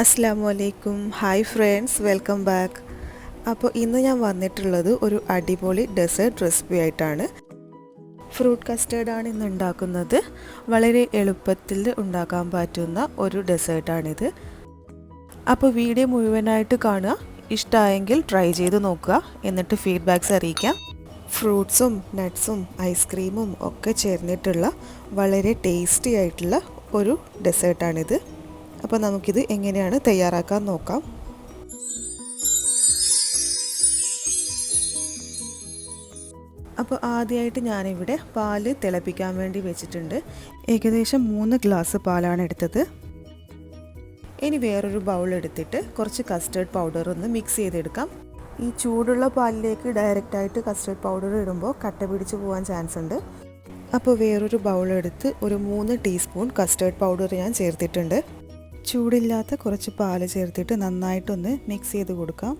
അസ്സലാമുഅലൈക്കും. Hi friends, welcome back. അപ്പോൾ ഇന്ന് ഞാൻ വന്നിട്ടുള്ളത് ഒരു അടിപൊളി ഡെസേർട്ട് റെസിപ്പി ആയിട്ടാണ്. ഫ്രൂട്ട് കസ്റ്റേർഡാണ് ഇന്ന് ഉണ്ടാക്കുന്നത്. വളരെ എളുപ്പത്തിൽ ഉണ്ടാക്കാൻ പറ്റുന്ന ഒരു ഡെസേർട്ടാണിത്. അപ്പോൾ വീഡിയോ മുഴുവനായിട്ട് കാണുക. ഇഷ്ടമായെങ്കിൽ ട്രൈ ചെയ്ത് നോക്കുക, എന്നിട്ട് ഫീഡ്ബാക്ക്സ് അറിയിക്കാം. ഫ്രൂട്ട്സും നട്ട്സും ഐസ്ക്രീമും ഒക്കെ ചേർന്നിട്ടുള്ള വളരെ ടേസ്റ്റി ആയിട്ടുള്ള ഒരു ഡെസേർട്ടാണിത്. അപ്പോൾ നമുക്കിത് എങ്ങനെയാണ് തയ്യാറാക്കാൻ നോക്കാം. അപ്പോൾ ആദ്യമായിട്ട് ഞാനിവിടെ പാല് തിളപ്പിക്കാൻ വേണ്ടി വെച്ചിട്ടുണ്ട്. ഏകദേശം 3 ഗ്ലാസ് പാലാണ് എടുത്തത്. ഇനി വേറൊരു ബൗൾ എടുത്തിട്ട് കുറച്ച് കസ്റ്റേർഡ് പൗഡർ ഒന്ന് മിക്സ് ചെയ്തെടുക്കാം. ഈ ചൂടുള്ള പാലിലേക്ക് ഡയറക്റ്റായിട്ട് കസ്റ്റേർഡ് പൗഡർ ഇടുമ്പോൾ കട്ട പിടിച്ച് പോകാൻ ചാൻസ് ഉണ്ട്. അപ്പോൾ വേറൊരു ബൗൾ എടുത്ത് ഒരു 3 ടീസ്പൂൺ കസ്റ്റേർഡ് പൗഡർ ഞാൻ ചേർത്തിട്ടുണ്ട്. ചൂടില്ലാത്ത കുറച്ച് പാല് ചേർത്തിട്ട് നന്നായിട്ടൊന്ന് മിക്സ് ചെയ്ത് കൊടുക്കാം.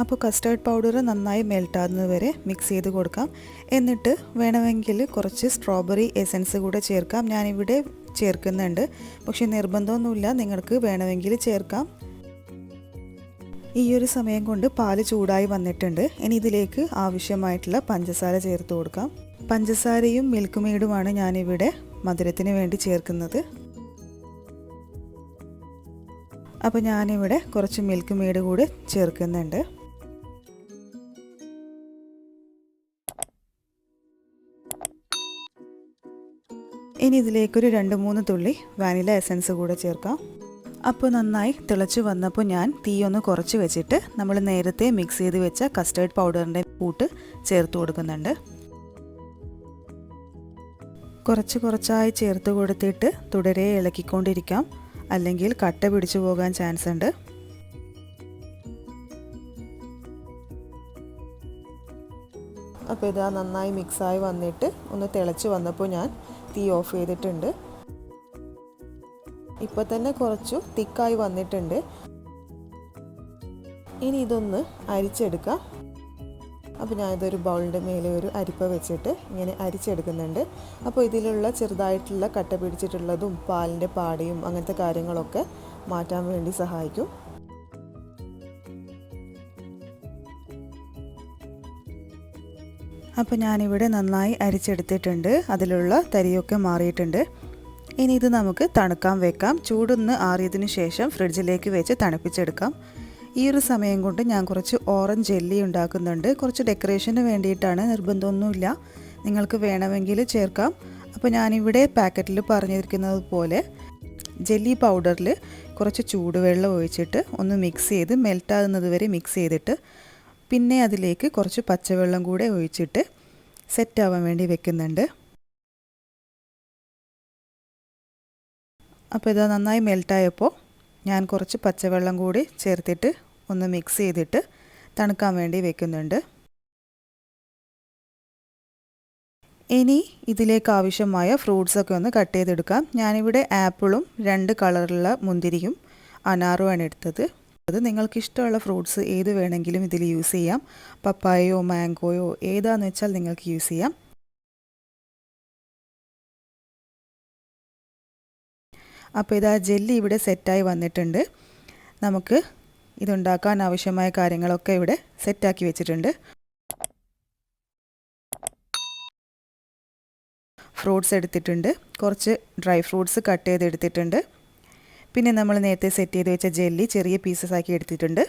അപ്പോൾ കസ്റ്റേർഡ് പൗഡർ നന്നായി മെൽട്ടാകുന്നത് വരെ മിക്സ് ചെയ്ത് കൊടുക്കാം. എന്നിട്ട് വേണമെങ്കിൽ കുറച്ച് സ്ട്രോബെറി എസൻസ് കൂടെ ചേർക്കാം. ഞാനിവിടെ ചേർക്കുന്നുണ്ട്, പക്ഷേ നിർബന്ധമൊന്നുമില്ല, നിങ്ങൾക്ക് വേണമെങ്കിൽ ചേർക്കാം. ഈ ഒരു സമയം കൊണ്ട് പാല് ചൂടായി വന്നിട്ടുണ്ട്. ഇനി ഇതിലേക്ക് ആവശ്യമായിട്ടുള്ള പഞ്ചസാര ചേർത്ത് കൊടുക്കാം. പഞ്ചസാരയും മിൽക്ക് മെയ്ഡുമാണ് ഞാനിവിടെ മധുരത്തിന് വേണ്ടി ചേർക്കുന്നത്. അപ്പോൾ ഞാനിവിടെ കുറച്ച് മിൽക്ക് മെയ്ഡ് കൂടെ ചേർക്കുന്നുണ്ട്. ഇനി ഇതിലേക്കൊരു 2-3 തുള്ളി വാനില എസൻസ് കൂടെ ചേർക്കാം. അപ്പോൾ നന്നായി തിളച്ച് വന്നപ്പോൾ ഞാൻ തീ ഒന്ന് കുറച്ച് വെച്ചിട്ട് നമ്മൾ നേരത്തെ മിക്സ് ചെയ്ത് വെച്ച കസ്റ്റേർഡ് പൗഡറിൻ്റെ കൂട്ട് ചേർത്ത് കൊടുക്കുന്നുണ്ട്. കുറച്ചായി ചേർത്ത് കൊടുത്തിട്ട് തുടരെ ഇളക്കിക്കൊണ്ടിരിക്കാം, അല്ലെങ്കിൽ കട്ട പിടിച്ചു പോകാൻ ചാൻസ് ഉണ്ട്. അപ്പോൾ ഇതാ നന്നായി മിക്സായി വന്നിട്ട് ഒന്ന് തിളച്ച് വന്നപ്പോൾ ഞാൻ തീ ഓഫ് ചെയ്തിട്ടുണ്ട്. ഇപ്പോൾ തന്നെ കുറച്ചു തിക്കായി വന്നിട്ടുണ്ട്. ഇനി ഇതൊന്ന് അരിച്ചെടുക്കാം. അപ്പോൾ ഞാനിതൊരു ബൗളിൻ്റെ മേലെ ഒരു അരിപ്പ വെച്ചിട്ട് ഇങ്ങനെ അരിച്ചെടുക്കുന്നുണ്ട്. അപ്പോൾ ഇതിലുള്ള ചെറുതായിട്ടുള്ള കട്ട പിടിച്ചിട്ടുള്ളതും പാലിൻ്റെ പാടയും അങ്ങനത്തെ കാര്യങ്ങളൊക്കെ മാറ്റാൻ വേണ്ടി സഹായിക്കും. അപ്പോൾ ഞാനിവിടെ നന്നായി അരിച്ചെടുത്തിട്ടുണ്ട്. അതിലുള്ള തരിയൊക്കെ മാറിയിട്ടുണ്ട്. ഇനി ഇത് നമുക്ക് തണുക്കാൻ വെക്കാം. ചൂടൊന്ന് ആറിയതിനു ശേഷം ഫ്രിഡ്ജിലേക്ക് വെച്ച് തണുപ്പിച്ചെടുക്കാം. ഈ ഒരു സമയം കൊണ്ട് ഞാൻ കുറച്ച് ഓറഞ്ച് ജെല്ലി ഉണ്ടാക്കുന്നുണ്ട്. കുറച്ച് ഡെക്കറേഷന് വേണ്ടിയിട്ടാണ്, നിർബന്ധമൊന്നുമില്ല, നിങ്ങൾക്ക് വേണമെങ്കിൽ ചേർക്കാം. അപ്പോൾ ഞാനിവിടെ പാക്കറ്റിൽ പറഞ്ഞിരിക്കുന്നത് പോലെ ജെല്ലി പൗഡറിൽ കുറച്ച് ചൂടുവെള്ളം ഒഴിച്ചിട്ട് ഒന്ന് മിക്സ് ചെയ്ത് മെൽറ്റാകുന്നത് വരെ മിക്സ് ചെയ്തിട്ട് പിന്നെ അതിലേക്ക് കുറച്ച് പച്ചവെള്ളം കൂടെ ഒഴിച്ചിട്ട് സെറ്റാവാൻ വേണ്ടി വെക്കുന്നുണ്ട്. അപ്പോൾ ഇത് നന്നായി മെൽറ്റായപ്പോൾ ഞാൻ കുറച്ച് പച്ചവെള്ളം കൂടി ചേർത്തിട്ട് ഒന്ന് മിക്സ് ചെയ്തിട്ട് തണുക്കാൻ വേണ്ടി വെക്കുന്നുണ്ട്. ഇനി ഇതിലേക്ക് ആവശ്യമായ ഫ്രൂട്ട്സൊക്കെ ഒന്ന് കട്ട് ചെയ്തെടുക്കാം. ഞാനിവിടെ ആപ്പിളും 2 കളറുള്ള മുന്തിരിയും അനാറുമാണ് എടുത്തത്. അത് നിങ്ങൾക്ക് ഇഷ്ടമുള്ള ഫ്രൂട്ട്സ് ഏത് വേണമെങ്കിലും ഇതിൽ യൂസ് ചെയ്യാം. പപ്പായയോ മാംഗോയോ ഏതാണെന്ന് വെച്ചാൽ നിങ്ങൾക്ക് യൂസ് ചെയ്യാം. അപ്പോൾ ഇതാ ജെല്ലി ഇവിടെ സെറ്റായി വന്നിട്ടുണ്ട്. നമുക്ക് ഇതുണ്ടാക്കാൻ ആവശ്യമായ കാര്യങ്ങളൊക്കെ ഇവിടെ സെറ്റാക്കി വെച്ചിട്ടുണ്ട്. ഫ്രൂട്ട്സ് എടുത്തിട്ടുണ്ട്, കുറച്ച് ഡ്രൈ ഫ്രൂട്ട്സ് കട്ട് ചെയ്തെടുത്തിട്ടുണ്ട്. പിന്നെ നമ്മൾ നേരത്തെ സെറ്റ് ചെയ്ത് വെച്ച ജെല്ലി ചെറിയ പീസസ് ആക്കി എടുത്തിട്ടുണ്ട്.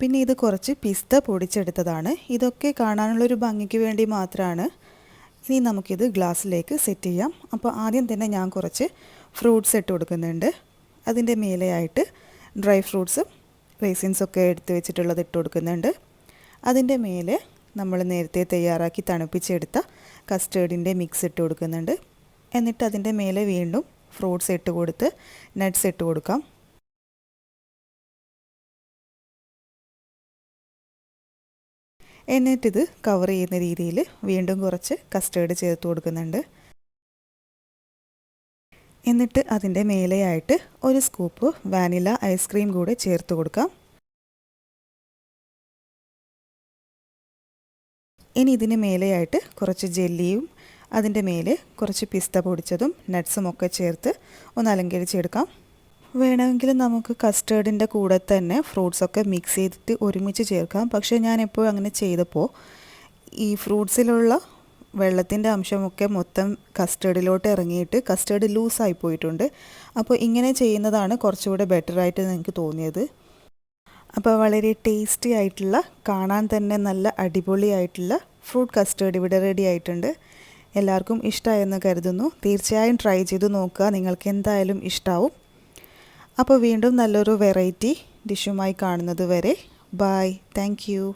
പിന്നെ ഇത് കുറച്ച് പിസ്ത പൊടിച്ചെടുത്തതാണ്. ഇതൊക്കെ കാണാനുള്ളൊരു ഭംഗിക്ക് വേണ്ടി മാത്രമാണ്. ഇനി നമുക്കിത് ഗ്ലാസ്സിലേക്ക് സെറ്റ് ചെയ്യാം. അപ്പോൾ ആദ്യം തന്നെ ഞാൻ കുറച്ച് ഫ്രൂട്ട്സ് ഇട്ട് കൊടുക്കുന്നുണ്ട്. അതിൻ്റെ മേലെയായിട്ട് ഡ്രൈ ഫ്രൂട്ട്സും റേസിൻസൊക്കെ എടുത്ത് വെച്ചിട്ടുള്ളത് ഇട്ട് കൊടുക്കുന്നുണ്ട്. അതിൻ്റെ മേലെ നമ്മൾ നേരത്തെ തയ്യാറാക്കി തണുപ്പിച്ചെടുത്ത കസ്റ്റേർഡിൻ്റെ മിക്സ് ഇട്ട് കൊടുക്കുന്നുണ്ട്. എന്നിട്ട് അതിൻ്റെ മേലെ വീണ്ടും ഫ്രൂട്ട്സ് ഇട്ട് കൊടുത്ത് നട്ട്സ് ഇട്ട് കൊടുക്കാം. എന്നിട്ടിത് കവർ ചെയ്യുന്ന രീതിയിൽ വീണ്ടും കുറച്ച് കസ്റ്റേർഡ് ചേർത്ത് കൊടുക്കുന്നുണ്ട്. എന്നിട്ട് അതിൻ്റെ മേലെയായിട്ട് ഒരു സ്കൂപ്പ് വാനില ഐസ്ക്രീം കൂടെ ചേർത്ത് കൊടുക്കാം. ഇനി ഇതിന് മേലെയായിട്ട് കുറച്ച് ജെല്ലിയും അതിൻ്റെ മേലെ കുറച്ച് പിസ്ത പൊടിച്ചതും നട്ട്സും ഒക്കെ ചേർത്ത് ഒന്ന് അലങ്കരിച്ചെടുക്കാം. വേണമെങ്കിൽ നമുക്ക് കസ്റ്റേർഡിൻ്റെ കൂടെ തന്നെ ഫ്രൂട്ട്സൊക്കെ മിക്സ് ചെയ്തിട്ട് ഒരുമിച്ച് ചേർക്കാം. പക്ഷേ ഞാൻ എപ്പോഴും അങ്ങനെ ചെയ്തപ്പോൾ ഈ ഫ്രൂട്ട്സിലുള്ള വെള്ളത്തിൻ്റെ അംശമൊക്കെ മൊത്തം കസ്റ്റേർഡിലോട്ട് ഇറങ്ങിയിട്ട് കസ്റ്റേർഡ് ലൂസായി പോയിട്ടുണ്ട്. അപ്പോൾ ഇങ്ങനെ ചെയ്യുന്നതാണ് കുറച്ചുകൂടെ ബെറ്ററായിട്ട് എനിക്ക് തോന്നിയത്. അപ്പോൾ വളരെ ടേസ്റ്റി ആയിട്ടുള്ള, കാണാൻ തന്നെ നല്ല അടിപൊളിയായിട്ടുള്ള ഫ്രൂട്ട് കസ്റ്റേർഡ് ഇവിടെ റെഡി ആയിട്ടുണ്ട്. എല്ലാവർക്കും ഇഷ്ടമായെന്ന് കരുതുന്നു. തീർച്ചയായും ട്രൈ ചെയ്ത് നോക്കുക, നിങ്ങൾക്ക് എന്തായാലും ഇഷ്ടമാവും. അപ്പോൾ വീണ്ടും നല്ലൊരു വെറൈറ്റി ഡിഷുമായി കാണുന്നത് വരെ ബൈ. Thank you.